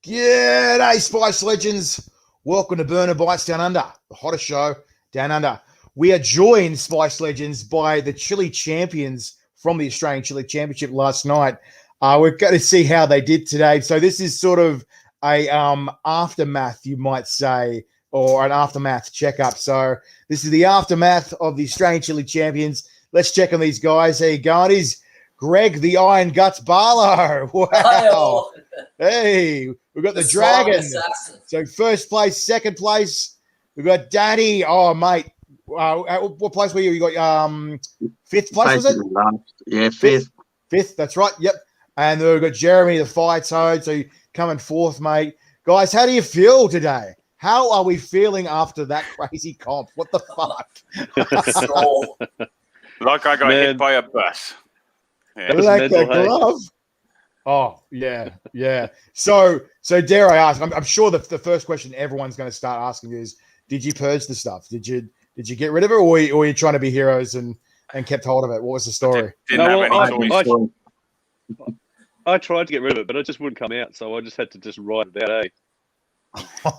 G'day, Spice Legends. Welcome to Burner Bites Down Under, the hottest show down under. We are joined, Spice Legends, by the Chilli champions from the Australian Chilli Championship last night. We're going to see how they did today. So this is sort of a aftermath, you might say, or an aftermath checkup. So this is the aftermath of the Australian Chilli champions. Let's check on these guys. How you going? Is Greg the Iron Guts Barlow? Wow. Hey, we've got the Dragon. So first place, second place. We've got Danny. Oh, mate. What place were you? You got fifth place, was it? Yeah, fifth. Fifth, that's right. Yep. And then we've got Jeremy, the Fire Toad. So coming fourth, mate. Guys, how do you feel today? How are we feeling after that crazy comp? What the fuck? Like I got hit by a bus. Yeah. Like a glove. Oh, yeah. So dare I ask, I'm sure the first question everyone's going to start asking you is, did you purge the stuff? Did you get rid of it, or were you trying to be heroes and kept hold of it? What was the story? I tried to get rid of it, but it just wouldn't come out, so I just had to just ride it out, So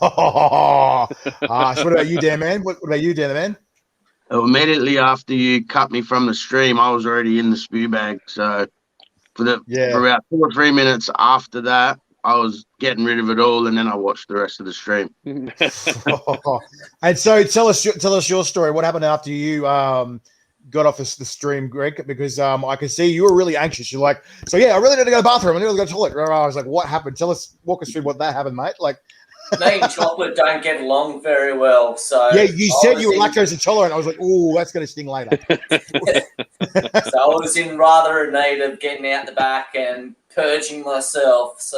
what about you, Dan Man? What about you, Dan Man? Immediately after you cut me from the stream, I was already in the spew bag. So for about 2 or 3 minutes after that, I was getting rid of it all, and then I watched the rest of the stream. And so tell us your story. What happened after you got off the stream, Greg? Because I could see you were really anxious. You're like, I really need to go to the bathroom. I need to go to the toilet. I was like, what happened? Walk us through what that happened, mate. Like, me and chocolate don't get along very well. So yeah, you said you were lactose intolerant. I was like, oh, that's going to sting later. So I was in rather a need of getting out the back and purging myself.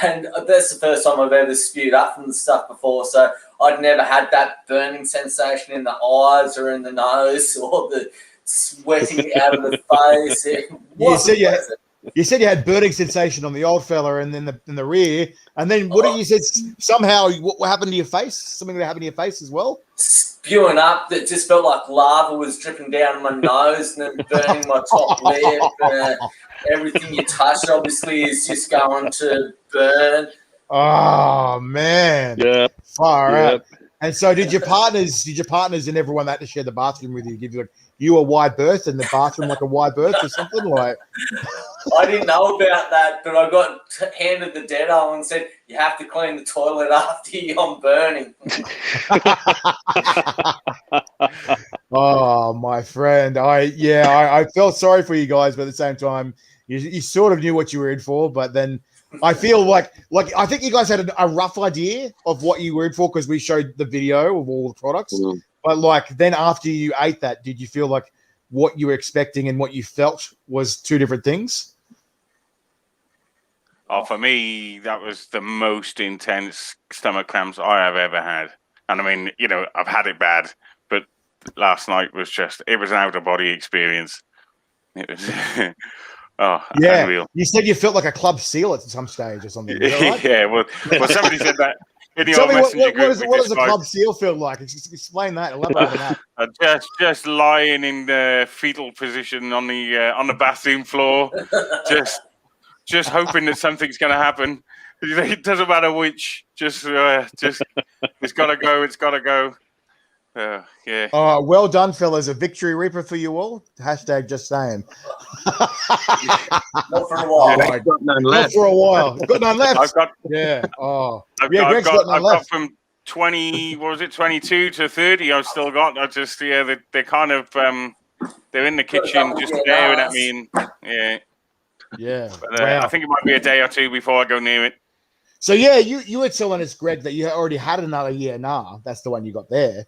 And that's the first time I've ever spewed up from the stuff before. So I'd never had that burning sensation in the eyes or in the nose or the sweating out of the face. You said you had burning sensation on the old fella and then in the rear. And then what did you say? Somehow, what happened to your face? Something that happened to your face as well? Spewing up that just felt like lava was dripping down my nose and then burning my top lip. Everything you touch, obviously, is just going to burn. Oh, man. Yeah. Far out. And so did your partners and everyone that to share the bathroom with you give you a wide berth and the bathroom like a wide berth or something? Like, I didn't know about that, but I got handed the dedo and said, you have to clean the toilet after you're burning. Oh, my friend. I felt sorry for you guys, but at the same time, you sort of knew what you were in for, but then I feel like I think you guys had a rough idea of what you were in for because we showed the video of all the products. Mm. But then after you ate that, did you feel like what you were expecting and what you felt was two different things? Oh, for me, that was the most intense stomach cramps I have ever had. And I mean, I've had it bad, but last night was it was an out-of-body experience. It was... unreal. You said you felt like a club seal at some stage or something. Right? Yeah, well, somebody said that. Tell me what does a club seal feel like? Explain that. Elaborate on that. Just lying in the fetal position on the bathroom floor, just hoping that something's going to happen. It doesn't matter which. Just it's got to go. It's got to go. Yeah. Well done, fellas. A victory reaper for you all. Hashtag just saying. Not for a while. Not for a while. Got none left. I've got from 20. What was it? 22 to 30. I've still got. They're kind of they're in the kitchen just staring at me. And, yeah. But, I think it might be a day or two before I go near it. So you were telling us, Greg, that you already had another year nah. That's the one you got there.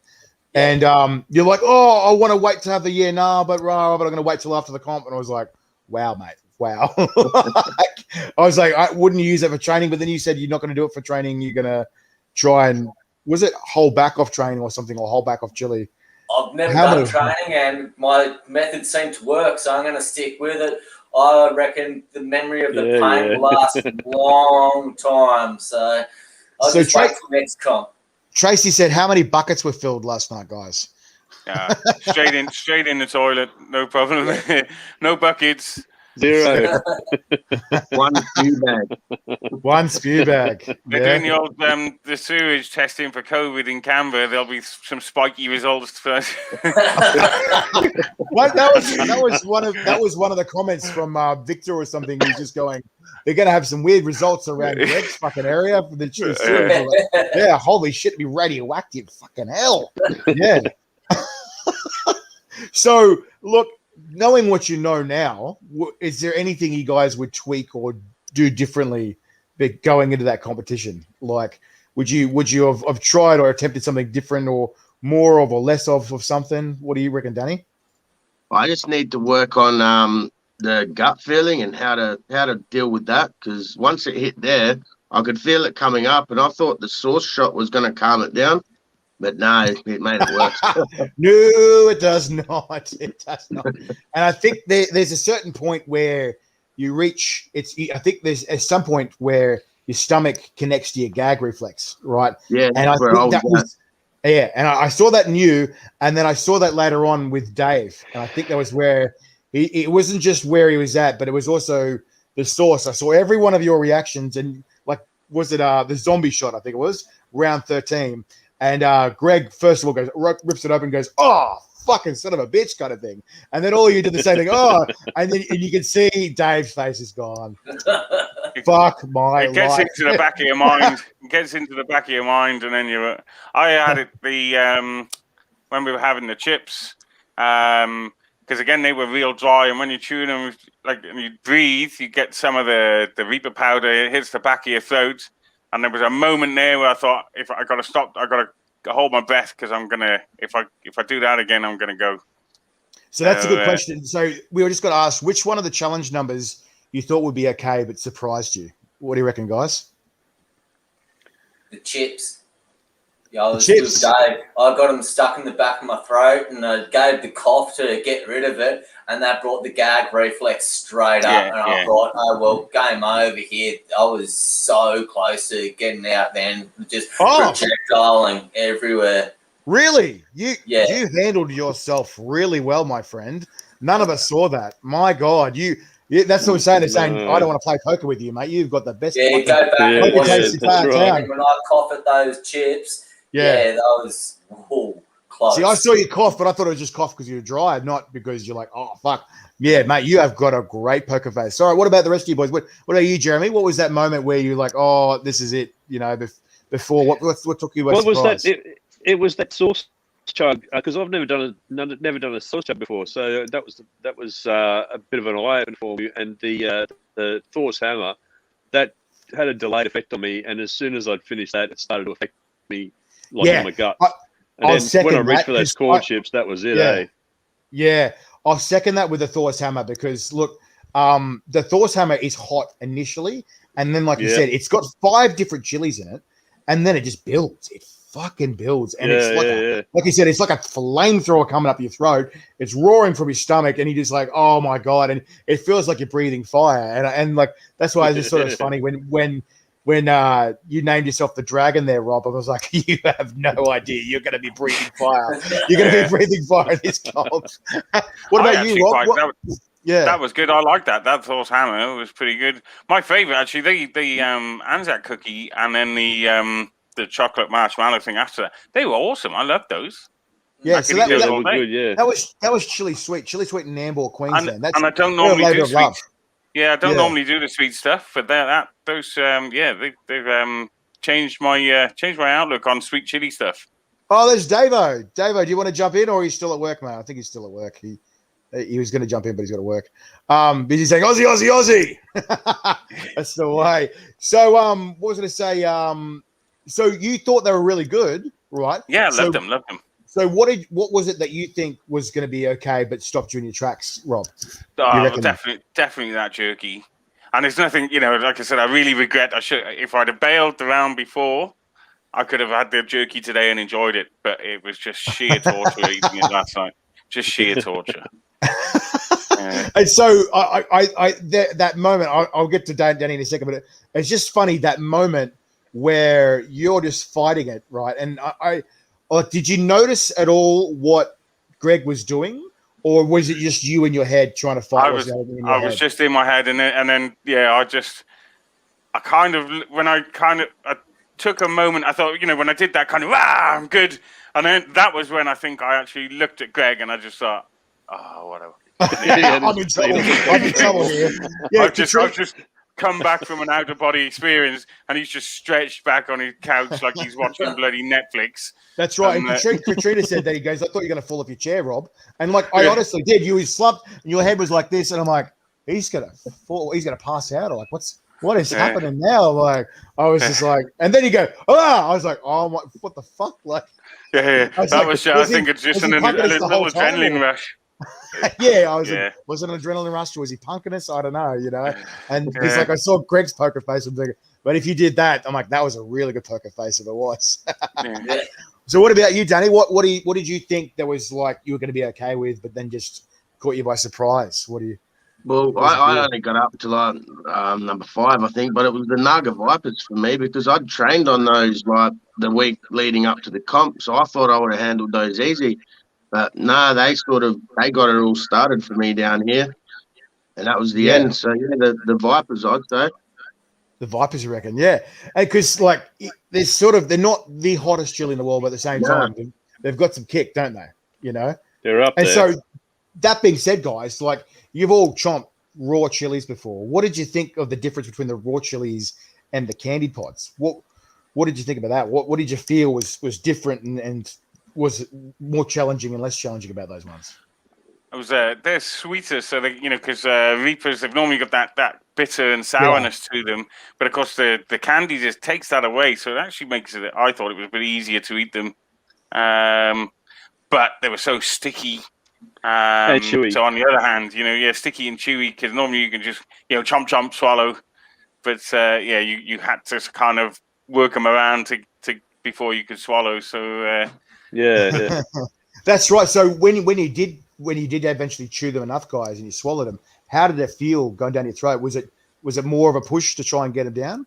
And you're like, I want to wait to have the year now, but I'm going to wait till after the comp. And I was like, wow, mate, wow. I was like, I wouldn't use it for training, but then you said you're not going to do it for training. You're going to try and, was it hold back off training or something, or hold back off Chilli? I've never done training, and my method seemed to work, so I'm going to stick with it. I reckon the memory of the pain will last a long time. So I'll just wait for next comp. Tracy said, how many buckets were filled last night, guys? Straight in the toilet, no problem. No buckets. 0. One spew bag. One spew bag. They're doing the old the sewage testing for COVID in Canberra. There'll be some spiky results first. What that was one of the comments from Victor or something. He's just going, they're going to have some weird results around Greg's fucking area for the sewage. Yeah, holy shit, be radioactive. Fucking hell. Yeah. So, look, knowing what you know now, is there anything you guys would tweak or do differently going into that competition? Like, would you have tried or attempted something different or more of or less of something? What do you reckon, Danny? I just need to work on the gut feeling and how to deal with that, because once it hit there, I could feel it coming up, and I thought the sauce shot was going to calm it down, but no, it made it worse. No, it does not. It does not. And I think there's a certain point where you reach. I think there's at some point where your stomach connects to your gag reflex, right? Yeah, and I think that was. Yeah, and I saw that in you, and then I saw that later on with Dave, and I think that was where it wasn't just where he was at, but it was also the source. I saw every one of your reactions, and like, was it the zombie shot? I think it was round 13, and Greg first of all goes rips it open, and goes, "Oh, fucking son of a bitch," kind of thing, and then all of you did the same thing. Oh, and then you can see Dave's face is gone. Fuck my It gets life. into the back of your mind. It gets into the back of your mind, and then you. I had it when we were having the chips, because again they were real dry, and when you chew them, like and you breathe, you get some of the Reaper powder. It hits the back of your throat, and there was a moment there where I thought, if I got to stop, I got to hold my breath, because I'm gonna if I do that again, I'm gonna go. So that's a good question. So we were just going to ask, which one of the challenge numbers you thought would be okay but surprised you? What do you reckon, guys? The chips. Yeah, I was with Dave. I got them stuck in the back of my throat, and I gave the cough to get rid of it, and that brought the gag reflex straight up. I thought, oh, well, game over here. I was so close to getting out then, just projectiling everywhere. Really? You handled yourself really well, my friend. None of us saw that. My God, that's what we're saying. They're saying, I don't want to play poker with you, mate. You've got the best. Yeah, go back and watch it. Right. When I cough at those chips, that was close. See, I saw you cough, but I thought it was just cough because you were dry, not because you're like, oh, fuck. Yeah, mate, you have got a great poker face. Sorry, what about the rest of you boys? What about you, Jeremy? What was that moment where you're like, oh, this is it, before? What took you by surprise? Was that? It was that sauce chug, because I've never done a sauce chug before, so that was a bit of an eye opener for me. And the Thor's hammer, that had a delayed effect on me, and as soon as I'd finished that, it started to affect me on my gut. And then when I reached for those corn chips, that was it. Yeah, I'll second that with the Thor's hammer, because look, the Thor's hammer is hot initially, and then like you said, it's got 5 different chilies in it, and then it just builds. It fucking builds, and it's like like you said, it's like a flamethrower coming up your throat. It's roaring from your stomach, and you're just like, oh my God, and it feels like you're breathing fire, and like that's why I just thought it was funny when you named yourself the dragon there, Rob. I was like, you have no idea. You're going to be breathing fire. You're going to be breathing fire in this comp. What about you, Rob? That was good. I like that. That Thor's hammer was pretty good. My favorite, actually, the Anzac cookie, and then the chocolate marshmallow thing after that. They were awesome. I loved those. Yeah, so that was good. That was Chilli Sweet in Nambour, Queensland. And I don't normally do sweet. Yeah, I don't normally do the sweet stuff, but those they've changed my outlook on sweet chili stuff. Oh, there's Davo. Davo, do you want to jump in, or are you still at work, mate? I think he's still at work. He was going to jump in, but he's got to work. Busy saying Aussie, Aussie, Aussie. That's the way. So, what was I going to say? So you thought they were really good, right? Yeah, loved them. So what was it that you think was going to be okay, but stopped you in your tracks, Rob? Definitely that jerky. And there's nothing, like I said, I really regret. If I'd have bailed the round before, I could have had the jerky today and enjoyed it. But it was just sheer torture eating it last night. Just sheer torture. And so that moment, I'll get to Danny in a second, but it's just funny, that moment where you're just fighting it, right? And did you notice at all what Greg was doing, or was it just you in your head trying to fight? I was just in my head, and then I took a moment. I thought, when I did that kind of, I'm good. And then that was when I think I actually looked at Greg and I just thought, oh, whatever. I'm in trouble. I'm in trouble here. Yeah, I've just come back from an out-of-body experience, and he's just stretched back on his couch like he's watching bloody Netflix. That's right. And Katrina said that. He goes, I thought you were going to fall off your chair, Rob. And like, I honestly did. You was slumped, and your head was like this, and I'm like, he's going to fall. He's going to pass out. Or like, what is happening now? Like, I was just like, and then you go, I was like, oh my, what the fuck? Like, I think it's just a little adrenaline rush. I was like, was it an adrenaline rush or was he punking us? I don't know, And he's like, I saw Greg's poker face. I'm thinking, but if you did that, I'm like, that was a really good poker face if it was. So what about you, Danny? What did you think that was like you were going to be okay with, but then just caught you by surprise? Well, I only got up to like number 5, I think, but it was the Naga Vipers for me because I'd trained on those like the week leading up to the comp, so I thought I would have handled those easy. But no, they got it all started for me down here, and that was the end. So the Vipers, I'd say. The Vipers, you reckon? Yeah, because like they're not the hottest chili in the world, but at the same time, they've got some kick, don't they? They're up there. And so that being said, guys, like you've all chomped raw chilies before. What did you think of the difference between the raw chilies and the candied pods? What did you think about that? What did you feel was different and was more challenging and less challenging about those ones? It was they're sweeter, so they because Reapers they've normally got that bitter and sourness to them, but of course the candy just takes that away, so it actually makes it. I thought it was a bit easier to eat them, but they were so sticky. And chewy. So on the other hand, sticky and chewy because normally you can just chomp swallow, but you had to kind of work them around to before you could swallow. So yeah. That's right. So when you did eventually chew them enough, guys, and you swallowed them, how did it feel going down your throat? Was it more of a push to try and get them down?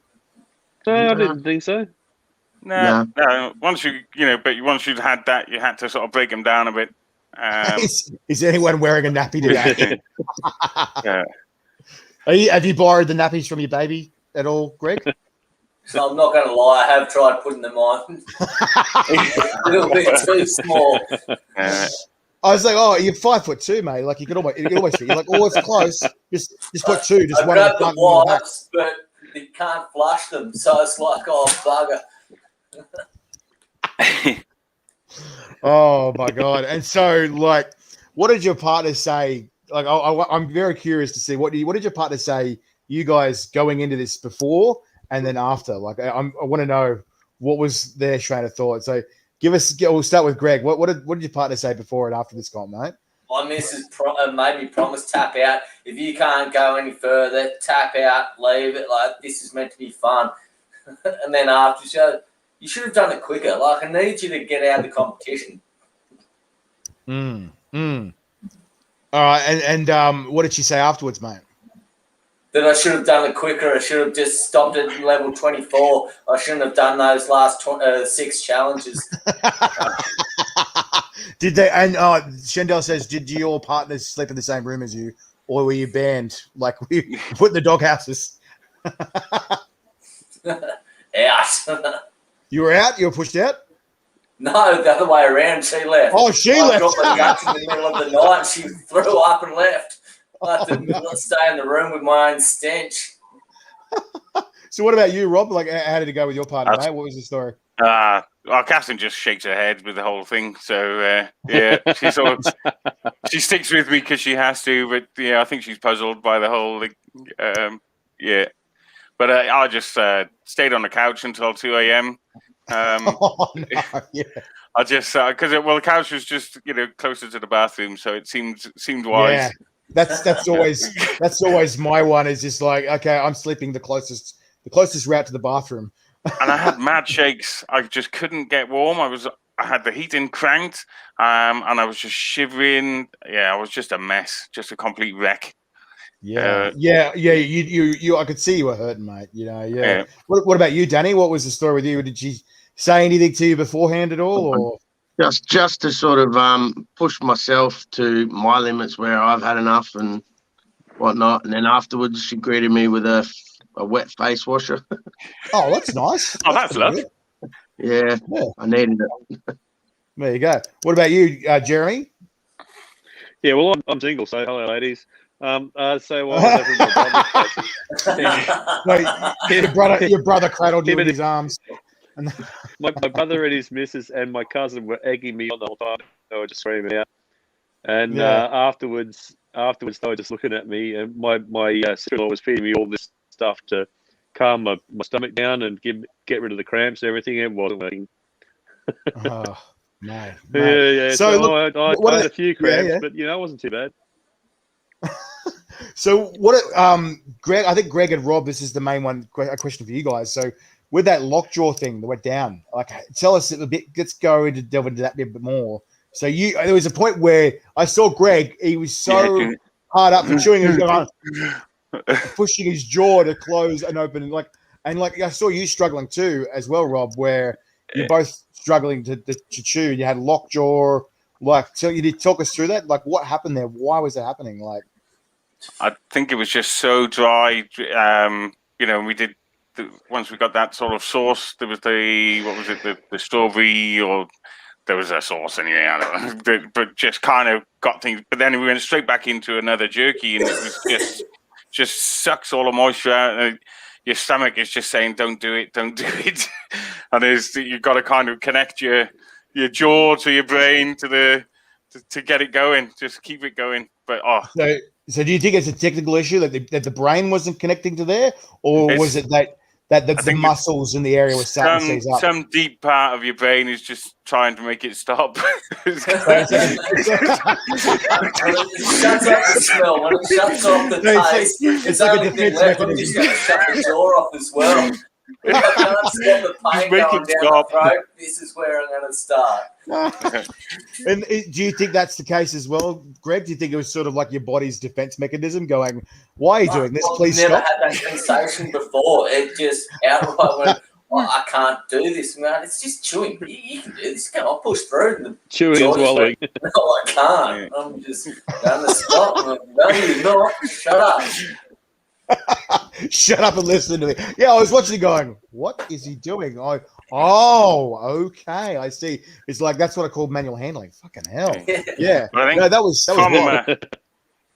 No, I didn't think so. No. Once once you'd had that, you had to sort of break them down a bit. Is anyone wearing a nappy today? Yeah. Have you borrowed the nappies from your baby at all, Greg? So I'm not going to lie, I have tried putting them on. A little bit too small. I was like, oh, you're 5'2", mate. Like you could almost fit. You're like, oh, it's close. Just put 2. Just one. I grabbed the wipes, but you can't flush them, so it's like, oh bugger. Oh my god! And so, like, what did your partner say? Like, I'm very curious to see what did your partner say? You guys going into this before and then after. Like, I want to know what was their train of thought. So, we'll start with Greg. What did your partner say before and after this comp, mate? My missus made me promise tap out. If you can't go any further, tap out, leave it. Like, this is meant to be fun. And then after, she said, you should have done it quicker. Like, I need you to get out of the competition. All right, and what did she say afterwards, mate? That I should have done it quicker. I should have just stopped at level 24. I shouldn't have done those last 6 challenges. Did they? And Shendel says, did your partners sleep in the same room as you, or were you banned? Like, we put in the doghouses? Out. You were out? You were pushed out? No, the other way around. She left. Oh, she left. I dropped my guts in the middle of the night. She threw up and left. I had to stay in the room with my own stench. So what about you, Rob? Like, how did it go with your partner, mate? What was the story? Catherine just shakes her head with the whole thing. So, she sticks with me because she has to. But, I think she's puzzled by the whole But I just stayed on the couch until 2 a.m. I just because the couch was just closer to the bathroom, so it seemed wise. Yeah, that's always my one. Is just like, okay, I'm sleeping the closest route to the bathroom. And I had mad shakes. I just couldn't get warm. I had the heating cranked, and I was just shivering. Yeah, I was just a mess, just a complete wreck. Yeah. You. I could see you were hurting, mate. What about you, Danny? What was the story with you? Did she say anything to you beforehand at all? Or Just to sort of push myself to my limits where I've had enough and whatnot. And then afterwards, she greeted me with a wet face washer. Oh, that's nice. Oh, that's pretty love. good. Yeah, I needed it. There you go. What about you, Jeremy? Yeah, well, I'm single, so hello, ladies. So I was over at my your brother cradled you in his arms. my brother and his missus and my cousin were egging me on the whole time. They were just screaming out. And afterwards, they were just looking at me. And my sister-in-law was feeding me all this stuff to calm my stomach down and get rid of the cramps and everything. It wasn't working. Oh, no. Yeah. So look, I had a few cramps, yeah. but it wasn't too bad. So what? Greg, I think Greg and Rob. This is the main one. A question for you guys. So with that lockjaw thing that went down, like, tell us a bit. Let's delve into that a bit more. So there was a point where I saw Greg. He was so hard up for chewing his pushing his jaw to close and open, and I saw you struggling too as well, Rob, where you're both struggling to chew. You had lockjaw. So you did talk us through that. Like, what happened there? Why was it happening? Like, I think it was just so dry. We did once we got that sort of sauce. There was the strawberry, or there was a sauce anyway. I don't know, but just kind of got things. But then we went straight back into another jerky, and it was just sucks all the moisture out. And your stomach is just saying, "Don't do it, don't do it." And you've got to kind of connect your jaw to your brain to get it going. Just keep it going. But So do you think it's a technical issue that the brain wasn't connecting to there, or was it that the muscles in the area were starting to seize up? Some deep part of your brain is just trying to make it stop. It shuts off the smell. When it shuts off the taste, it's like a defense mechanism. I'm just going to shut the jaw off as well. If I can't stop the pain going down the throat, this is where I'm going to start. And do you think that's the case as well, Greg? Do you think it was sort of like your body's defense mechanism going, why are you doing this? Please stop. I've never had that sensation before. It just outright went, I can't do this, man. It's just chewing. You can do this. Come on, push through. Chewing and swallowing. No, I can't. I'm just going to stop. No, you're not. Shut up. Shut up and listen to me. Yeah, I was watching it going, what is he doing? Okay, I see. It's like, that's what I call manual handling. Fucking hell. Yeah. I think that was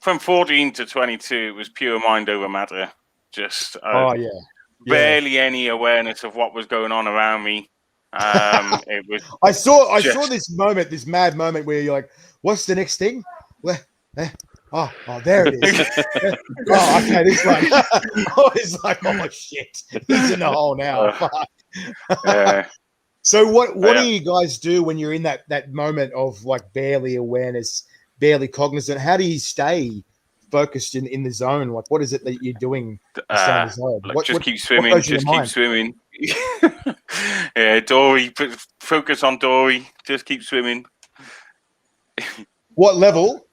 from 14 to 22, it was pure mind over matter. Just barely any awareness of what was going on around me. It was. I saw this mad moment where you're like, what's the next thing? Oh, there it is. Okay, this one. It's like, oh shit, he's in the hole now. Fuck. So what do you guys do when you're in that moment of like barely awareness, barely cognizant? How do you stay focused in the zone? Like, what is it that you're doing to stay in the zone? Keep swimming. Just keep swimming. Yeah, Dory. Focus on Dory. Just keep swimming. What level?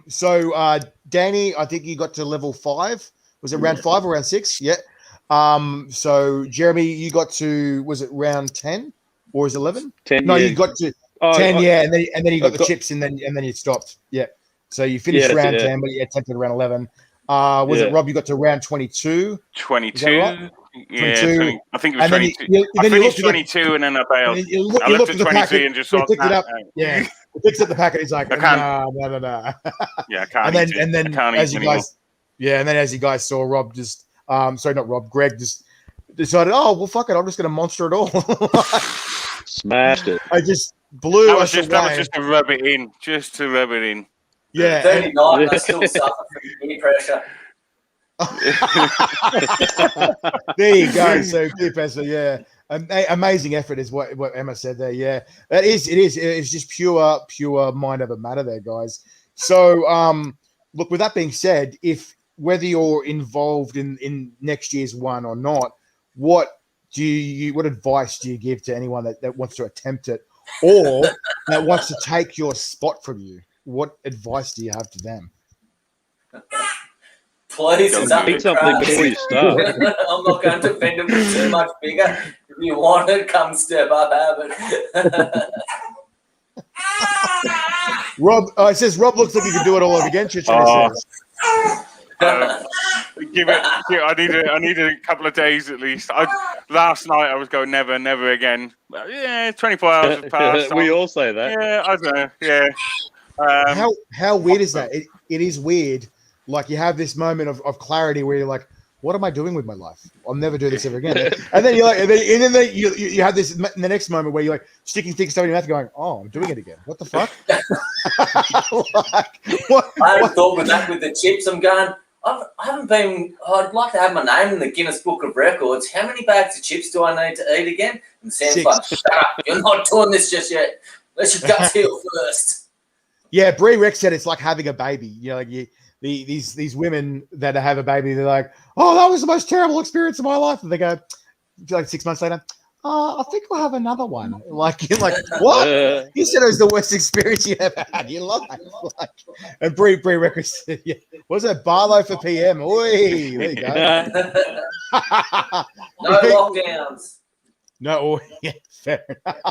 So Danny, I think you got to level 5. Was it round 5 or round 6? Yeah. So Jeremy, you got to, was it round 10 or was it 11? 10. No, yeah. you got to 10. And then you got the chips, and then you stopped. Yeah. So you finished round 10, but you attempted round 11. Was it Rob? You got to round 22. 22. Right? Yeah, 22. I think it was 22. I finished 22 and then I bailed. I looked at 23 and just saw picked it up. Yeah. He picks up the packet. He's like, no. Yeah, I can't. And then as you guys, and then as you guys saw, Rob just, not Rob, Greg just decided, oh well, fuck it, I'm just gonna monster it all. Smashed it. I just blew. That was just to rub it in, Yeah. 39. And I still suffer from peer pressure. There you go. So peer pressure, yeah. Amazing effort is what Emma said there. Yeah, it is. It's just pure mind over matter there, guys. So, look. With that being said, whether you're involved in next year's one or not, what advice do you give to anyone that wants to attempt it or that wants to take your spot from you? What advice do you have to them? Please, it's up to something before you start. I'm not going to defend him too much bigger. If you want it, come step up, have it. Rob, it says Rob looks like he could do it all over again. Chichini says. I need a couple of days at least. Last night I was going never again. But yeah, 24 hours have passed. We all say that. Yeah, I don't know. Yeah. How weird is that? It is weird. Like you have this moment of clarity where you're like, what am I doing with my life? I'll never do this ever again. And then you're like, and then you have this in the next moment where you're like sticking things in your mouth, going, "Oh, I'm doing it again. What the fuck?" I haven't thought with that with the chips. I'm going. I haven't been. I'd like to have my name in the Guinness Book of Records. How many bags of chips do I need to eat again? And Sam's 6. like, "Shut up! You're not doing this just yet. Let your gut heal first." Yeah, Brie Rex said it's like having a baby. You know, like these women that have a baby, they're like, "Oh, that was the most terrible experience of my life," and they go, like 6 months later, "I think we'll have another one." Like, you're like, what? You said it was the worst experience you ever had in your life. Like, and Brie Rex, yeah, what was it? Barlow for PM. Oi, there you go. No lockdowns. No, yeah, fair enough.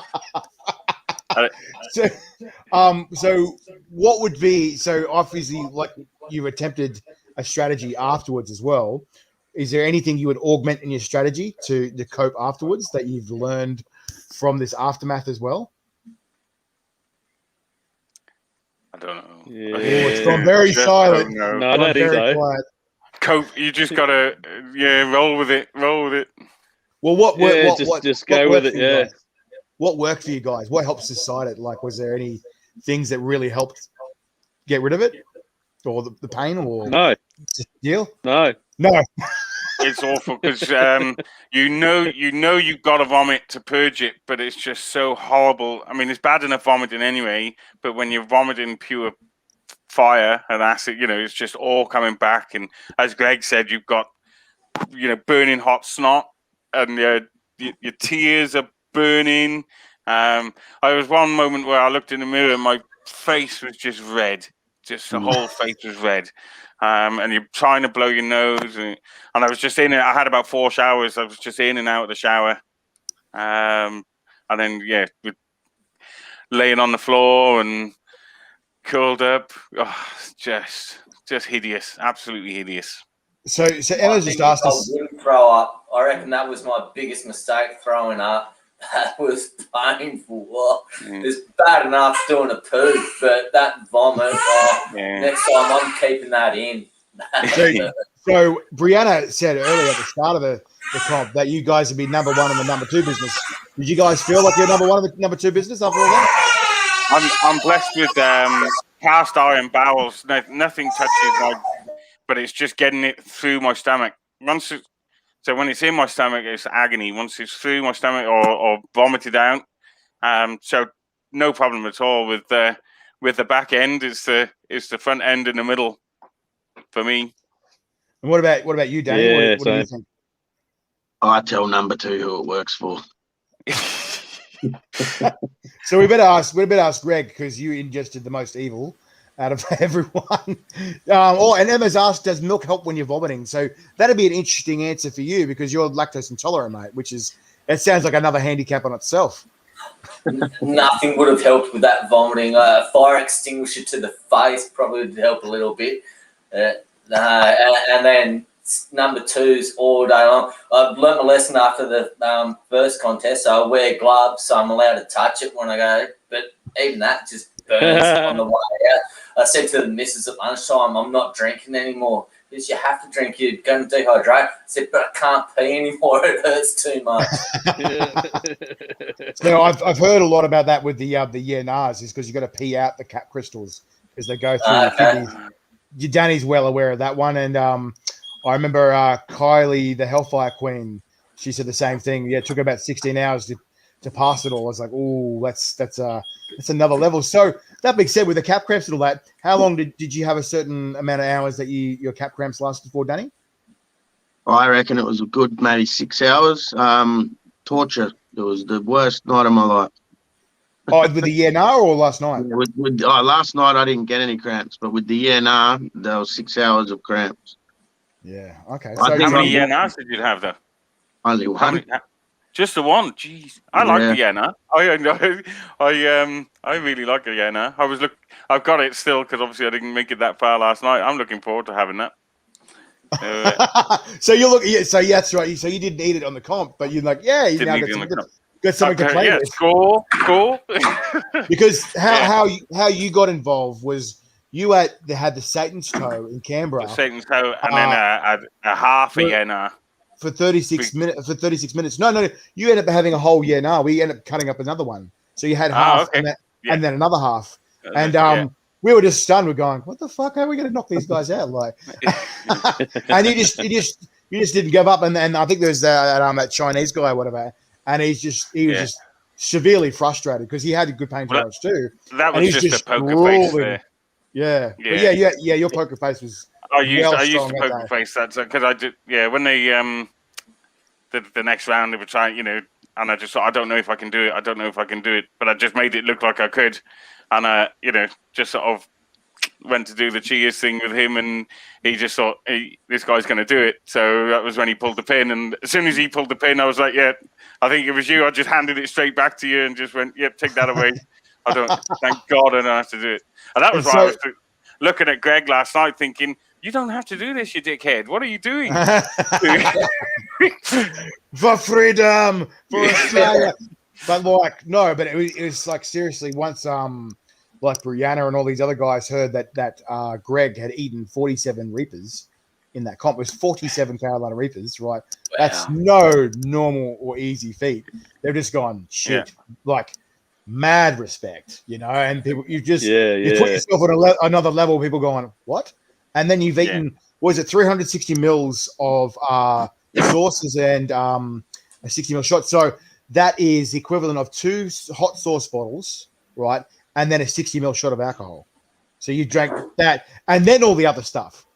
So what would be, so obviously like you attempted a strategy afterwards as well. Is there anything you would augment in your strategy to cope afterwards that you've learned from this aftermath as well? I don't know. Yeah. It's gone very silent. No, I don't think so. Quiet. Cope. You just gotta, roll with it. Well, just go with it. Yeah. What worked for you guys? What helped subside it? Like, was there any things that really helped get rid of it, or the pain, or No, just deal? no. It's awful because you know you've got to vomit to purge it, but it's just so horrible. I mean, it's bad enough vomiting anyway, but when you're vomiting pure fire and acid, it's just all coming back. And as Greg said, you've got burning hot snot, and your tears are burning. I was one moment where I looked in the mirror and my face was just red. Just the whole face was red. And you're trying to blow your nose. And I was just in it. I had about 4 showers. I was just in and out of the shower. And then, laying on the floor and curled up. Oh, just hideous. Absolutely hideous. So Emma just asked us. I wouldn't throw up. I reckon that was my biggest mistake, throwing up. That was painful. Well, it's bad enough doing a poo, but that vomit, next time I'm keeping that in. So Brianna said earlier at the start of the comp that you guys would be number one in the number 2 business. Did you guys feel like you're number one in the number 2 business after all that? I'm blessed with cast iron bowels. Nothing touches but it's just getting it through my stomach. So when it's in my stomach, it's agony. Once it's through my stomach or vomited out, so no problem at all with the back end. It's the front end in the middle for me. And what about you, Danny? Yeah, what do you think? I tell number 2 who it works for. So we better ask Greg, because you ingested the most evil out of everyone. And Emma's asked, does milk help when you're vomiting? So that'd be an interesting answer for you, because you're lactose intolerant, mate, it sounds like another handicap on itself. Nothing would have helped with that vomiting. Fire extinguisher to the face probably would help a little bit. And then number 2s all day long. I've learnt my lesson after the first contest, so I wear gloves, so I'm allowed to touch it when I go. But even that just burns on the way out. I said to the missus at lunchtime, I'm not drinking anymore. Because you have to drink, you're going to dehydrate. I said, but I can't pee anymore. It hurts too much. So I've heard a lot about that with the NARS, is because you got to pee out the cap crystals as they go through your kidneys. Danny's well aware of that one. And I remember Kylie, the Hellfire Queen, she said the same thing. Yeah, it took about 16 hours to pass it all. I was like, oh, that's another level. So that being said, with the cap cramps and all that, how long did you have a certain amount of hours that your cap cramps lasted for, Danny? I reckon it was a good maybe 6 hours. Torture. It was the worst night of my life. Oh, with the ENR or last night? Last night I didn't get any cramps, but with the ENR, there was 6 hours of cramps. Yeah. Okay. So how many ENRs did you have, though? Only one. Just the one. Jeez, I like the Yenna. I really like the Yenna. I've got it still because obviously I didn't make it that far last night. I'm looking forward to having that. So you look. So yeah, that's right. So you didn't eat it on the comp, but you're like, yeah, you now got something to play with. Cool. Because how you got involved was you had the Satan's Toe in Canberra. The Satan's Toe, and then a half a Yenna. For 36 minutes. For 36 minutes. No. You ended up having a whole we ended up cutting up another one. So you had half and then another half. And we were just stunned. We're going, what the fuck? How are we going to knock these guys out? Like, and you just didn't give up. And I think there's that Chinese guy, or whatever. And he was just severely frustrated because he had a good pain tolerance too. That was just a poker face there. Yeah. Your poker face was. I used the poker face. That's because I did. Yeah, when they the next round they were trying, and I just thought I don't know if I can do it. But I just made it look like I could, and just sort of went to do the cheers thing with him, and he just thought, hey, this guy's going to do it. So that was when he pulled the pin, and as soon as he pulled the pin, I was like, yeah, I think it was you. I just handed it straight back to you and just went, yep, take that away. Thank God I don't have to do it. And that was why I was looking at Greg last night thinking, you don't have to do this, you dickhead. What are you doing? For freedom, for Australia. But it was like seriously once like Brianna and all these other guys heard that Greg had eaten 47 Reapers in that comp. It was 47 Carolina Reapers, right? Wow. That's no normal or easy feat. They're just gone, shit, like mad respect, and people, you put yourself on another level, people going, what? And then you've eaten, 360 mils of sauces and a 60 ml shot. So that is the equivalent of 2 hot sauce bottles, right? And then a 60 ml shot of alcohol. So you drank that and then all the other stuff.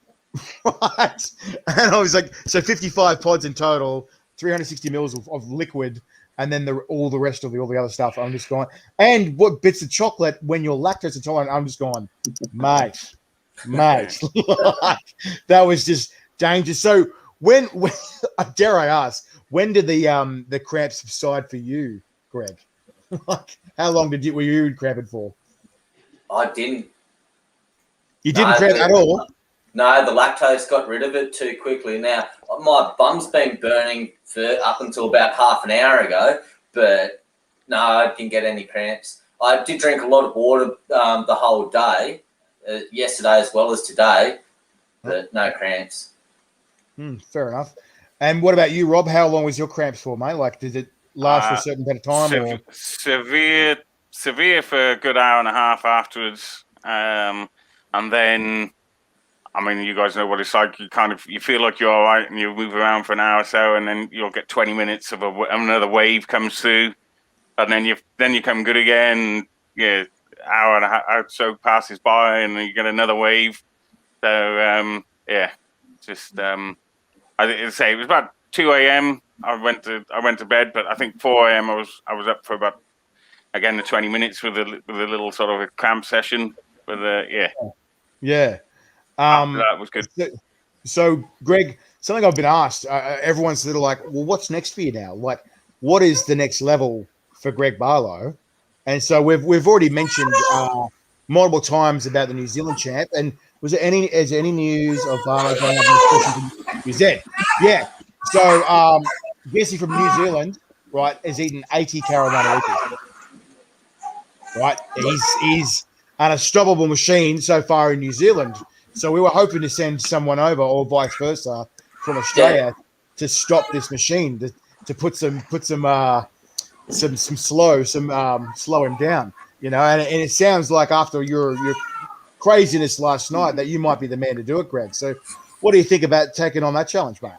Right? And I was like, so 55 pods in total, 360 mils of liquid, and then all the rest of all the other stuff. I'm just going, and what bits of chocolate when you're lactose intolerant, I'm just going, mate. That was just dangerous. So when dare I ask, when did the cramps subside for you, Greg? Like, how long were you cramping for? I didn't. You didn't cramp at all? No, the lactose got rid of it too quickly. Now, my bum's been burning for up until about half an hour ago, but no, I didn't get any cramps. I did drink a lot of water the whole day, yesterday as well as today, but no cramps. Fair enough. And what about you, Rob? How long was your cramps for, mate? Like, did it last for a certain amount of time? Severe for a good hour and a half afterwards. And then, I mean, you guys know what it's like. You feel like you're all right and you move around for an hour or so, and then you'll get 20 minutes of another wave comes through, and then you come good again. Yeah, hour and a half or so passes by, and then you get another wave. So I'd say it was about 2 a.m. I went to bed, but I think 4 a.m. I was up for about the 20 minutes with a little sort of a cramp session. That was good. So Greg, something I've been asked, everyone's sort of like, well, what's next for you now? Like, what is the next level for Greg Barlow? And so we've already mentioned multiple times about the New Zealand champ. And is there any news of Barlow going up in New Zealand? Yeah. So Jesse from New Zealand, right, has eaten 80 Carolina Reapers. Right, he's an unstoppable machine so far in New Zealand. So we were hoping to send someone over, or vice versa, from Australia to stop this machine, to slow him down, And it sounds like after your craziness last night that you might be the man to do it, Greg. So what do you think about taking on that challenge, mate?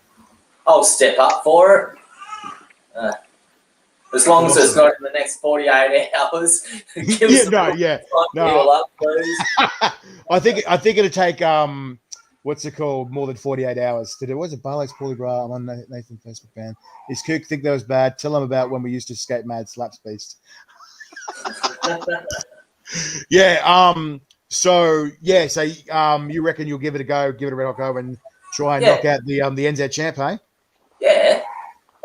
I'll step up for it. As long as it's not in the next 48 hours. No. Up, please. I think it'll take what's it called? More than 48 hours to do. What's it? Barlow's poorly bra. I'm on Nathan Facebook fan. His kook think that was bad. Tell him about when we used to skate mad slaps beast. So you reckon you'll give it a go, give it a red hot go, and try and knock out the NZ champ, hey? Yeah.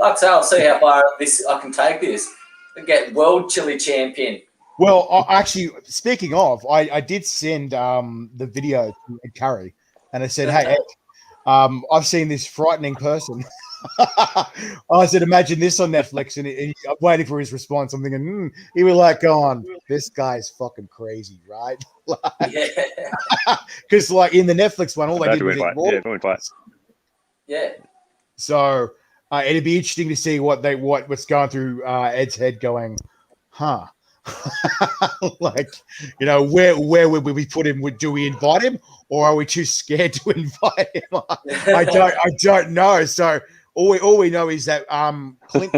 Like so, I'll see how far I can take this. And get world chili champion. Well, actually, speaking of, I did send the video to Ed Curry, and I said, "Hey, Ed, I've seen this frightening person." I said, "Imagine this on Netflix," and I'm waiting for his response. I'm thinking, he was like, "Going, this guy's fucking crazy, right?" Because like in the Netflix one, all they did was eat raw. Yeah. So it'd be interesting to see what's going through Ed's head, going, "Huh." Like, where would we put him? Do we invite him, or are we too scared to invite him? I don't know. So all we know is that Clint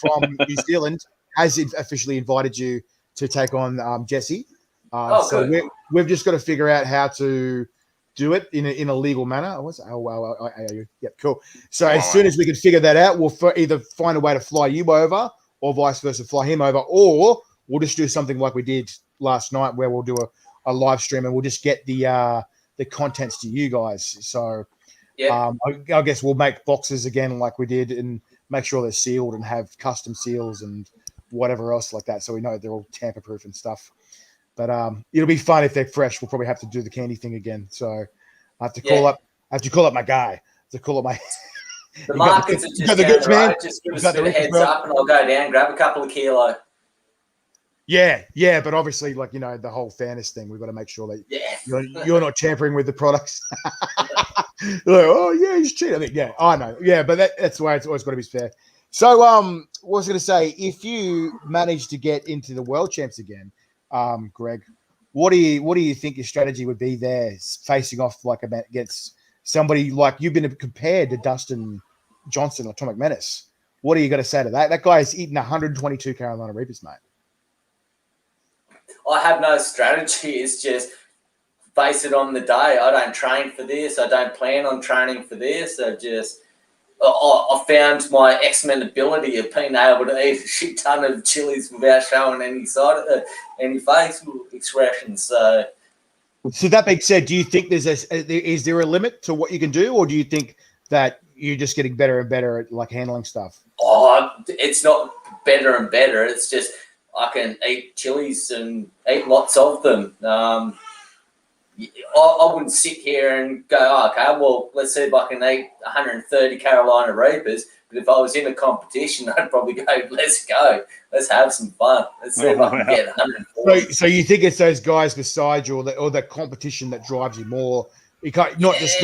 from New Zealand has officially invited you to take on Jesse. So we've just got to figure out how to do it in a legal manner. Yeah, cool. So as soon as we can figure that out, we'll either find a way to fly you over, or vice versa, fly him over, or we'll just do something like we did last night, where we'll do a live stream and we'll just get the contents to you guys. So I guess we'll make boxes again like we did, and make sure they're sealed and have custom seals and whatever else like that, so we know they're all tamper-proof and stuff. But it'll be fun if they're fresh. We'll probably have to do the candy thing again. So I have to call up my guy. To call up my. The markets are just down the road. Just give us a bit of heads up, and I'll go down, grab a couple of kilo. Yeah, but obviously, like, the whole fairness thing, we've got to make sure that you're not tampering with the products. Like, oh yeah, he's cheating. I think, yeah, I know. Yeah, but that's why it's always got to be fair. So, what was I going to say? If you manage to get into the world champs again, Greg, what do you think your strategy would be there, facing off like against somebody like you've been compared to Dustin Johnson or Tom McManus? What are you going to say to that? That guy's eaten 122 Carolina Reapers, mate. I have no strategy. It's just face it on the day. I don't train for this. I don't plan on training for this. I found my X-Men ability of being able to eat a shit ton of chilies without showing any facial expressions. So that being said, do you think is there a limit to what you can do, or do you think that you're just getting better and better at like handling stuff? Oh, it's not better and better. It's just I can eat chilies and eat lots of them. I wouldn't sit here and go, oh, okay, well, let's see if I can eat 130 Carolina Reapers. But if I was in a competition, I'd probably go, let's go. Let's have some fun. Let's see if I can get 140. So you think it's those guys beside you or the competition that drives you more? You can't not just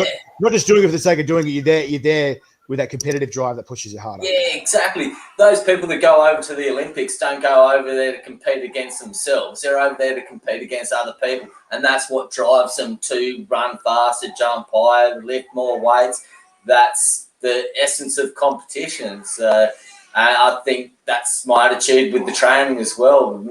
doing it for the sake of doing it. You're there with that competitive drive that pushes you harder. Yeah, exactly. Those people that go over to the Olympics don't go over there to compete against themselves. They're over there to compete against other people. And that's what drives them to run faster, jump higher, lift more weights. That's the essence of competition. So I think that's my attitude with the training as well.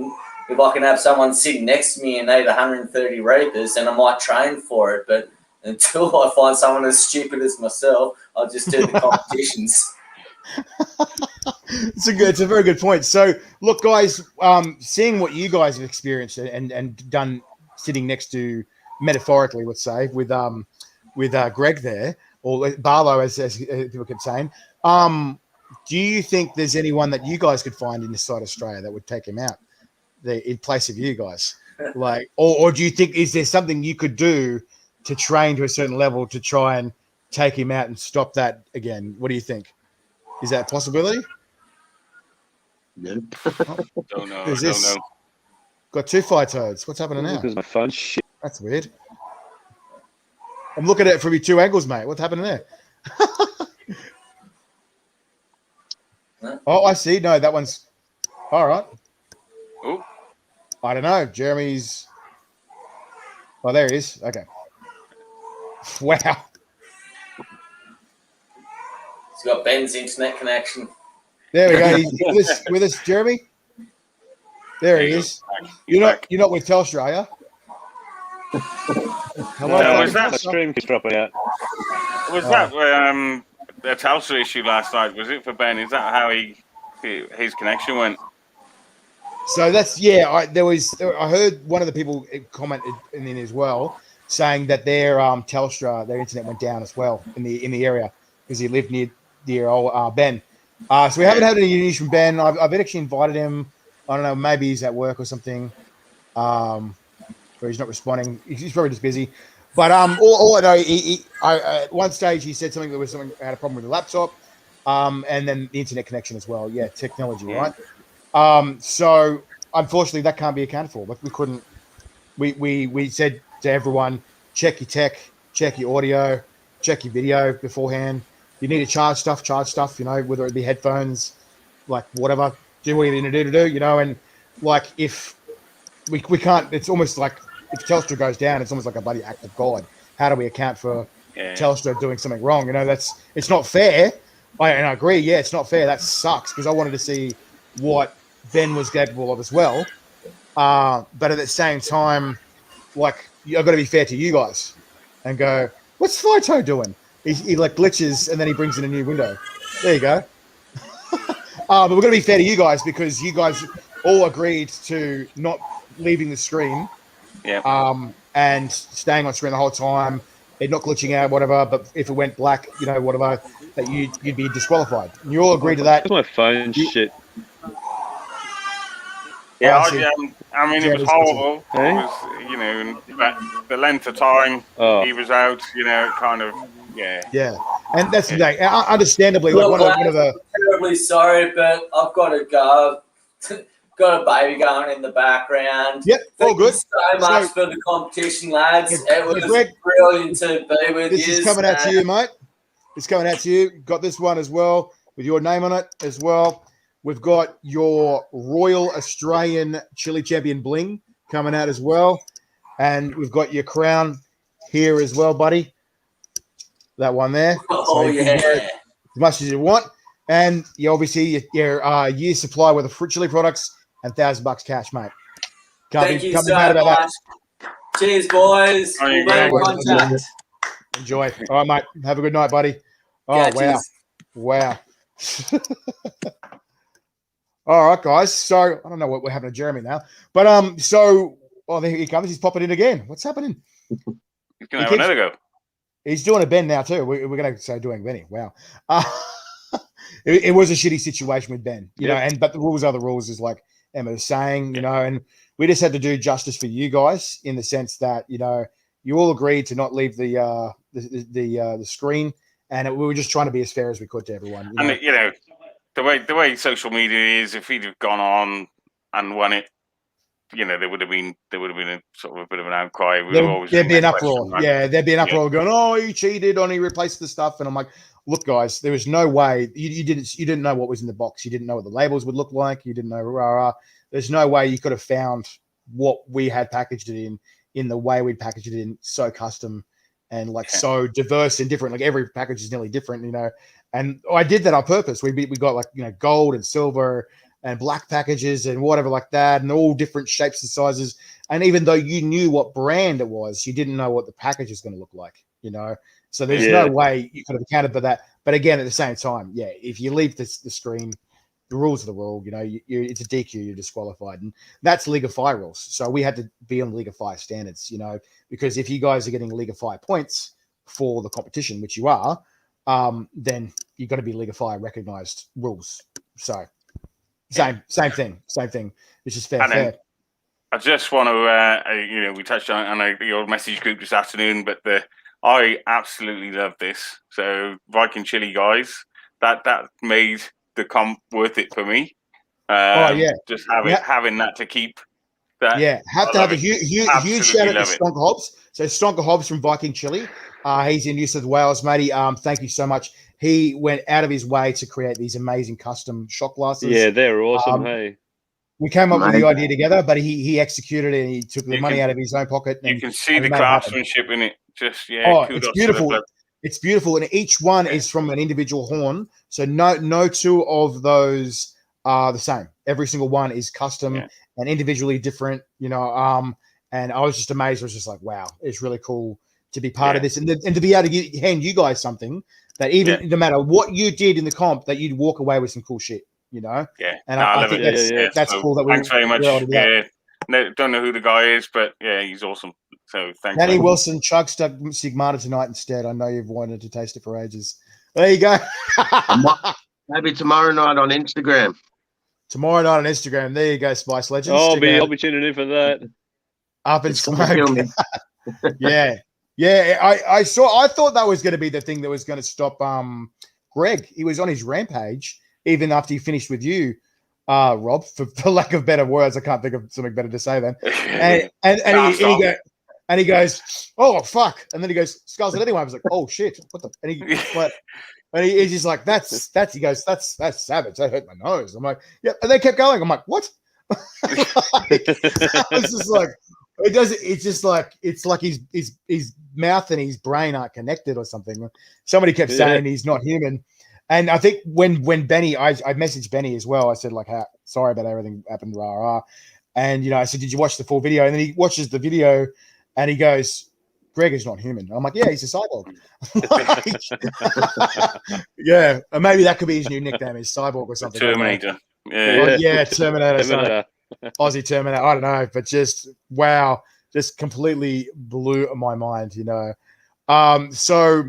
If I can have someone sitting next to me and eat 130 Reapers, then I might train for it. But until I find someone as stupid as myself, I'll just do the competitions. It's a very good point. So, look, guys, seeing what you guys have experienced and done, sitting next to, metaphorically, let's say, with Greg there, or Barlow, as people kept saying, do you think there's anyone that you guys could find in this side of Australia that would take him out in place of you guys? Like, or do you think, is there something you could do to train to a certain level to try and take him out and stop that again? What do you think? Is that a possibility? Nope. Don't know. Who's this? Got two fire toads. What's happening now? Because my phone shit. That's weird. I'm looking at it from your two angles, mate. What's happening there? Oh, I see. No, that one's all right. Oh, I don't know. Jeremy's. Oh, there he is. Okay. Wow. He's got Ben's internet connection. There we go. He's with us, Jeremy. There he is. You're not with Telstra, are you? No, was that stream keeps dropping out? Was that a Telstra issue last night? Was it for Ben? Is that how his connection went? So that's I heard one of the people commented in as well, saying that their Telstra, their internet went down as well in the area because he lived near old Ben. So we haven't had any news from Ben. I've actually invited him. I don't know, maybe he's at work or something. Or he's not responding. He's probably just busy. But all I know, at one stage he said something had a problem with the laptop, and then the internet connection as well. Yeah, technology, right? So unfortunately, that can't be accounted for. Like we couldn't. We said to everyone, check your tech, check your audio, check your video beforehand. You need to charge stuff, you know, whether it be headphones, like whatever, do what you need to do, you know, and like if we can't, it's almost like if Telstra goes down, it's almost like a bloody act of God. How do we account for Telstra doing something wrong? You know, it's not fair. And I agree, yeah, it's not fair. That sucks because I wanted to see what Ben was capable of as well. But at the same time, like I've got to be fair to you guys and go, what's Flyto doing? He like glitches and then he brings in a new window. There you go. But we're going to be fair to you guys because you guys all agreed to not leaving the screen. Yeah. And staying on screen the whole time, it not glitching out, whatever. But if it went black, you know, whatever, that you'd be disqualified. And you all agreed to that. My phone shit. Yeah, I mean, it was horrible. It was, you know, the length of time he was out, you know, kind of, yeah. And that's the thing. Understandably, Look, like one of the. I'm terribly sorry, but I've got to go. Got a baby going in the background. Yep, all good. Thank you so much for the competition, lads. It was brilliant to be with you. This is coming out to you, mate. It's coming out to you. Got this one as well with your name on it as well. We've got your Royal Australian Chili Champion bling coming out as well. And we've got your crown here as well, buddy. That one there. Oh, so yeah. As much as you want. And you obviously your year supply with the fruit chili products and $1,000 cash, mate. Thank you so much. Cheers, boys. We'll be in contact. Enjoy. All right, mate. Have a good night, buddy. Oh, wow. All right, guys. So I don't know what we're having to Jeremy now, but there he comes. He's popping in again. What's happening? He's gonna have another go. He's doing a Ben now too. We're going to say doing Benny. Wow. It was a shitty situation with Ben, you know, but the rules are the rules, is like Emma was saying, you know, and we just had to do justice for you guys in the sense that, you know, you all agreed to not leave the screen, and we were just trying to be as fair as we could to everyone. You know, the way social media is, if he'd have gone on and won it, you know, there would have been a sort of a bit of an outcry. There'd be an uproar. Yeah, there'd be an uproar going, oh, he cheated, he replaced the stuff, and I'm like, look, guys, there was no way you didn't know what was in the box. You didn't know what the labels would look like. You didn't know. There's no way you could have found what we had packaged it in the way we'd packaged it in, so custom and like so diverse and different. Like every package is nearly different, you know. And I did that on purpose. We got like, you know, gold and silver and black packages and whatever like that, and all different shapes and sizes. And even though you knew what brand it was, you didn't know what the package is going to look like, you know. So there's no way you could have accounted for that. But again, at the same time, if you leave the screen, the rules of the rule, you know, it's a DQ, you're disqualified. And that's League of Fire rules. So we had to be on League of Fire standards, you know, because if you guys are getting League of Fire points for the competition, which you are, then you've got to be League of Fire recognized rules. So same thing. It's just fair. I just want to, you know, we touched on your message group this afternoon, but I absolutely love this. So Viking Chili guys, that made the comp worth it for me. Just having that to keep. That, have to have a huge shout out to Stonker Hobbs. So Stonker Hobbs from Viking Chili, he's in New South Wales, matey. Thank you so much. He went out of his way to create these amazing custom shot glasses. Yeah, they're awesome. Hey. We came up with the idea together, but he executed it and he took the money out of his own pocket. You can see the craftsmanship in it. Just it's beautiful. It's beautiful, and each one is from an individual horn. So no two of those are the same. Every single one is custom and individually different. You know, and I was just amazed. I was just like, wow, it's really cool to be part of this, and to be able to hand you guys something that even no matter what you did in the comp, that you'd walk away with some cool shit. You know, and I think that's cool. That thanks very much. No, don't know who the guy is, but he's awesome. So thanks. Danny Wilson, chug stuck Sigmata tonight instead. I know you've wanted to taste it for ages. There you go. Maybe tomorrow night on Instagram. Tomorrow night on Instagram. There you go, Spice Legends. I'll Check be out tuning in for that. Up in It's gonna kill Smoke. me. Yeah. I thought that was going to be the thing that was going to stop Greg. He was on his rampage even after he finished with you, Rob. For lack of better words, I can't think of something better to say then. And he goes, oh fuck, and then he goes, skulls it anyway. I was like, oh shit, what the? And he's just like, that's. He goes, that's savage. That hurt my nose. I'm like, yeah. And they kept going. I'm like, what? I was just like, it does. It's just like his mouth and his brain aren't connected or something. Somebody kept saying he's not human, and I think when Benny, I messaged Benny as well. I said like, sorry about everything happened, rah. And I said, did you watch the full video? And then he watches the video, and he goes, Greg is not human. I'm like, yeah, he's a cyborg. Yeah, and maybe that could be his new nickname, is Cyborg or something. Terminator. Yeah, Terminator. Aussie Terminator. I don't know, but just wow, just completely blew my mind. So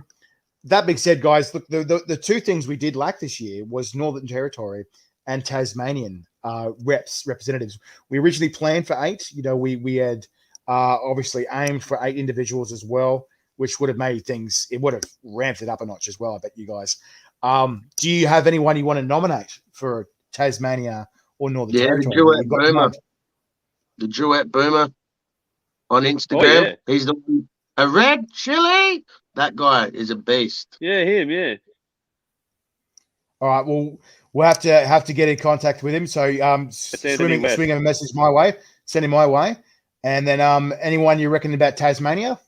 that being said, guys, look, the two things we did lack this year was Northern Territory and Tasmanian representatives. We originally planned for 8. We had obviously aimed for 8 individuals as well, which would have made things. It would have ramped it up a notch as well. I bet you guys. Do you have anyone you want to nominate for Tasmania or Northern Territory? The Duet Boomer on Instagram. Oh, yeah. He's the one. A red chili. That guy is a beast. Yeah, him. Yeah. All right. Well, we'll have to get in contact with him. So swing him a message my way. Send him my way. And then anyone you reckon about Tasmania?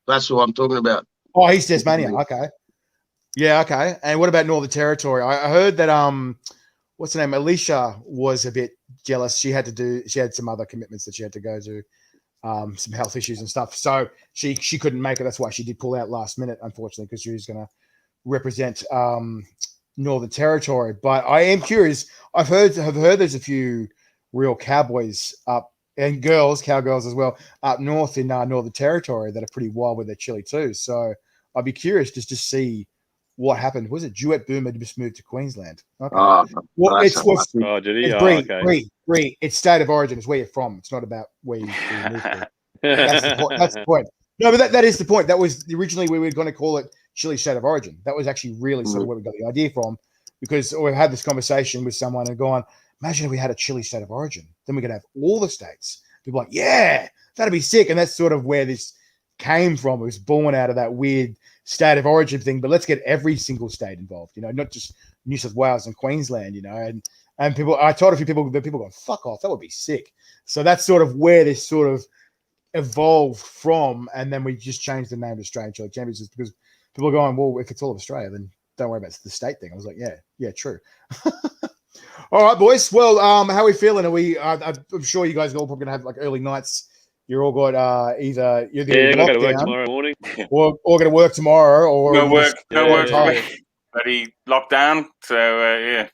That's what I'm talking about. Oh, he's Tasmania. Okay. Yeah. Okay. And what about Northern Territory? I heard that what's her name? Alicia was a bit jealous. She had some other commitments that she had to go to, some health issues and stuff. So she couldn't make it. That's why she did pull out last minute, unfortunately, because she was going to represent Northern Territory. But I am curious. Have heard there's a few real cowboys up and cowgirls as well up north in Northern Territory that are pretty wild with their chili too. So I'd be curious just to see what happened. Was it Duet Boomer just moved to Queensland? Okay. Well, it's Bree. It's state of origin. It's where you're from. It's not about where you moved to. That's the point. No, but that is the point. That was originally we were going to call it Chili State of Origin. That was actually really sort of where we got the idea from, because we've had this conversation with someone and gone, imagine if we had a Chili State of Origin. Then we could have all the states. People are like, yeah, that'd be sick. And that's sort of where this came from. It was born out of that weird state of origin thing, but let's get every single state involved, not just New South Wales and Queensland, and people, I told a few people, go, fuck off, that would be sick. So that's sort of where this sort of evolved from. And then we just changed the name to Australian Chili Championships because people are going, well, if it's all of Australia, then don't worry about the state thing. I was like, yeah, true. All right, boys. Well, how are we feeling? I'm sure you guys are all probably going to have like early nights. You're all got either you're going to work tomorrow morning, or going to work tomorrow, or no work for me. Bloody lockdown. So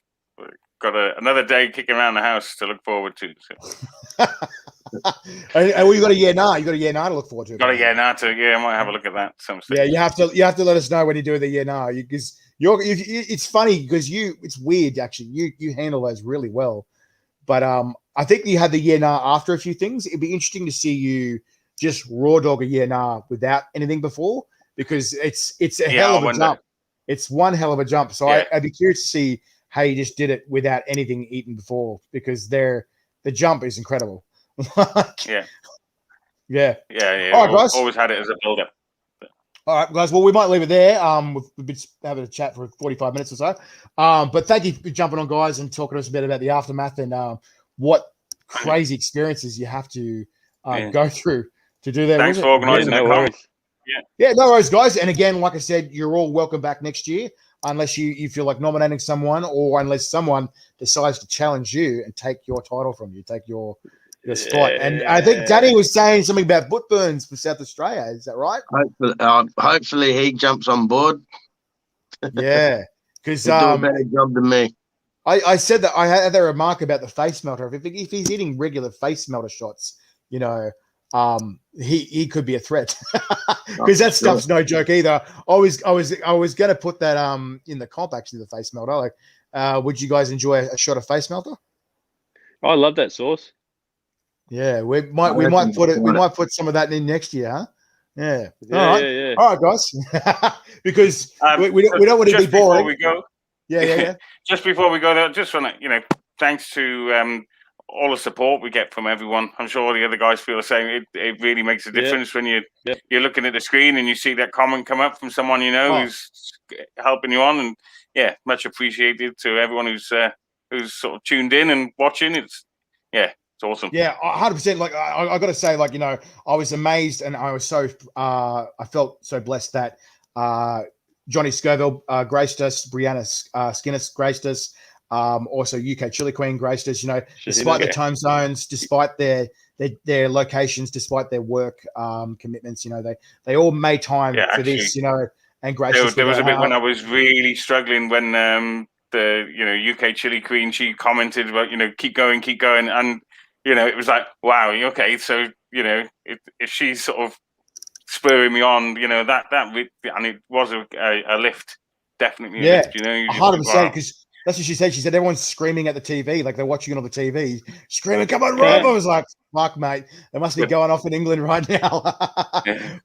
got another day kicking around the house to look forward to. So. And we got a year now. You got a year now to look forward to. Got a year now to. Yeah, I might have a look at that. Yeah, you have to let us know when you do the year now, because it's funny because it's weird actually. You handle those really well, but I think you had the year now after a few things. It'd be interesting to see you just raw dog a year now without anything before, because it's a hell of a jump. It's one hell of a jump. So I'd be curious to see how you just did it without anything eaten before, because the jump is incredible. Yeah. All right, guys. Always had it as a build-up. All right, guys. Well, we might leave it there. We've been having a chat for 45 minutes or so. But thank you for jumping on, guys, and talking to us a bit about the aftermath and what crazy experiences you have to go through to do that. Thanks for organising the call. Yeah, no worries, guys. And again, like I said, you're all welcome back next year, unless you feel like nominating someone, or unless someone decides to challenge you and take your title from you, take your spot. And I think Danny was saying something about foot burns for South Australia. Is that right? Hopefully he jumps on board. Yeah, because do a better job than me. I said that I had that remark about the face melter. If he's eating regular face melter shots, he could be a threat because that stuff's no joke either. I was going to put that in the comp actually, the face melter. Like, would you guys enjoy a shot of face melter? I love that sauce. Yeah, we might put some of that in next year, huh? Yeah. Yeah. All right, guys. Because we don't want to be boring. Before we go, yeah. Just before we go there, just want to, thanks to all the support we get from everyone. I'm sure all the other guys feel the same. It really makes a difference when you're looking at the screen and you see that comment come up from someone who's helping you on, and much appreciated to everyone who's sort of tuned in and watching. It's awesome. Yeah, 100%. Like I got to say, like, I was amazed and I was so I felt so blessed that Johnny Scoville graced us, Brianna Skinner graced us, also UK Chili Queen graced us. Despite the time zones, despite their locations, despite their work commitments, they all made time for this, and graced us. There was a bit when I was really struggling when the UK Chili Queen, she commented about keep going, and it was like, wow, okay, so if she's sort of spurring me on, that and it was a lift, definitely a lift, 100%, because that's what she said. She said everyone's screaming at the TV, like they're watching it on the TV, screaming, "Come on, Rob!" I was like, "Fuck, mate, they must be going off in England right now."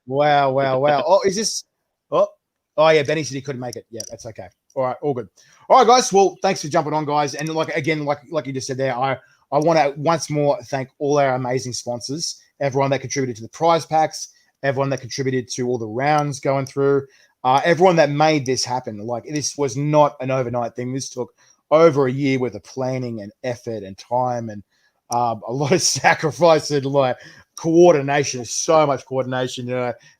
Wow. Oh, is this? Oh, yeah. Benny said he couldn't make it. Yeah, that's okay. All right, all good. All right, guys. Well, thanks for jumping on, guys. And like you just said there, I want to once more thank all our amazing sponsors, everyone that contributed to the prize packs, everyone that contributed to all the rounds going through, everyone that made this happen. Like, this was not an overnight thing. This took over a year worth of planning and effort and time and a lot of sacrifice and like coordination. So much coordination.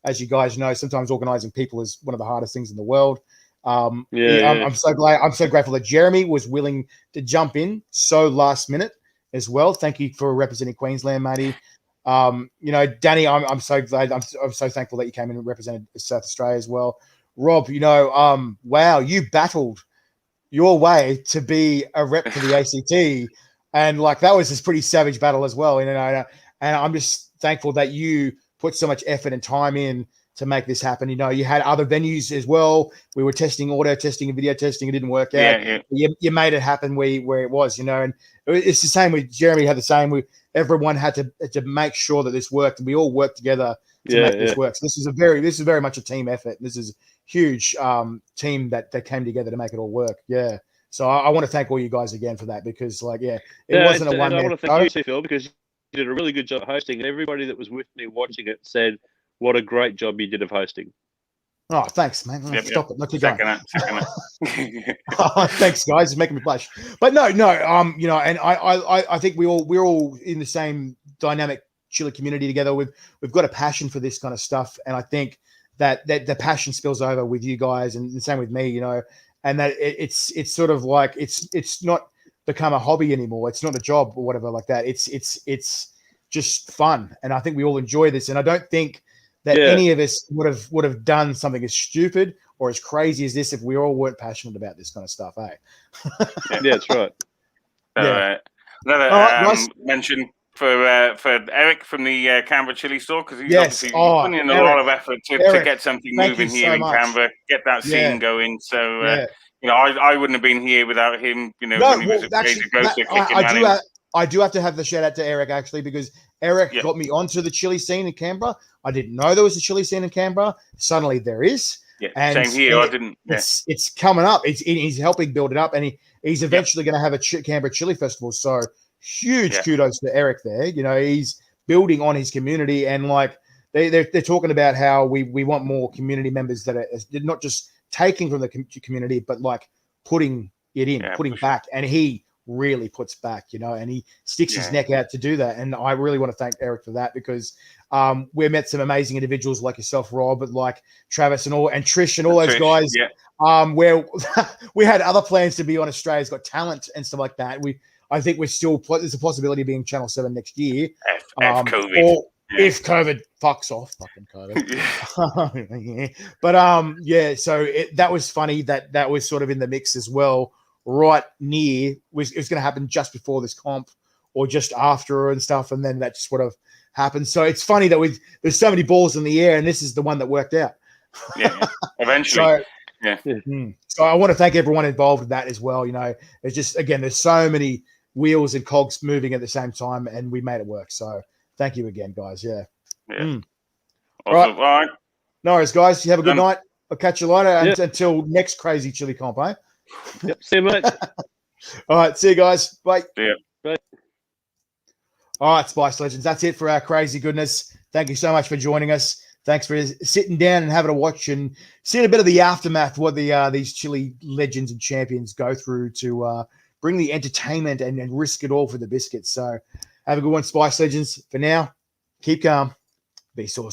As you guys know, sometimes organizing people is one of the hardest things in the world. I'm so glad. I'm so grateful that Jeremy was willing to jump in so last minute as well. Thank you for representing Queensland, matey. Danny, I'm so glad. I'm so thankful that you came in and represented South Australia as well. Rob, wow, you battled your way to be a rep for the ACT, and like that was a pretty savage battle as well. And I'm just thankful that you put so much effort and time in to make this happen. You had other venues as well. We were testing audio testing and video testing. It didn't work out. Yeah. You made it happen where it was, and it's the same with Jeremy. Had the same. Everyone had to make sure that this worked, and we all worked together to make this work. So this is very much a team effort. This is a huge team that came together to make it all work. Yeah. So I want to thank all you guys again for that, because it wasn't a one. I want to thank you too, Phil, because you did a really good job hosting, and everybody that was with me watching it said, "What a great job you did of hosting." Oh, thanks, man. Stop it. Look, keep going. Second. Thanks, guys. It's making me blush. But no. And I think we're all in the same dynamic Chile community together. We've got a passion for this kind of stuff, and I think that the passion spills over with you guys, and the same with me. And that it's sort of like it's not become a hobby anymore. It's not a job or whatever like that. It's just fun, and I think we all enjoy this. And I don't think that any of us would have done something as stupid or as crazy as this if we all weren't passionate about this kind of stuff, eh? Yeah, that's right. Another mention for Eric from the Canberra Chili store, because he's obviously putting in a lot of effort to get something moving here in Canberra, get that scene going. So I wouldn't have been here without him. When he was ready to go. I do have to have the shout out to Eric, actually, because Eric got me onto the chili scene in Canberra. I didn't know there was a chili scene in Canberra. Suddenly there is. Yeah, and same here. I didn't. Yeah. It's coming up. He's helping build it up, and he's eventually going to have a Canberra Chili Festival. So huge kudos to Eric there. He's building on his community, and like they're talking about how we want more community members that are not just taking from the community, but like putting it in, putting back, and he really puts back, and he sticks his neck out to do that. And I really want to thank Eric for that, because we met some amazing individuals like yourself, Rob, but like Travis and Trish and all those guys. Where we had other plans to be on Australia's Got Talent and stuff like that. I think we're still there's a possibility of being Channel 7 next year. COVID. Or if COVID fucks off, fucking COVID. But so that was funny that was sort of in the mix as well. Right near it was going to happen just before this comp or just after and stuff, and then that just would have happens. So it's funny that there's so many balls in the air, and this is the one that worked out. Yeah, eventually. So I want to thank everyone involved in that as well. You know, it's just, again, there's so many wheels and cogs moving at the same time, and we made it work. So thank you again, guys. Yeah. Awesome. All right. All right. No worries, guys. You have a good night. I'll catch you later until next crazy chili comp, eh? Yep. See you, mate. All right. See you guys. Bye. See ya. Bye. All right, Spice Legends. That's it for our crazy goodness. Thank you so much for joining us. Thanks for sitting down and having a watch and seeing a bit of the aftermath, what these chili legends and champions go through to bring the entertainment and risk it all for the biscuits. So have a good one, Spice Legends. For now, keep calm. Be saucy.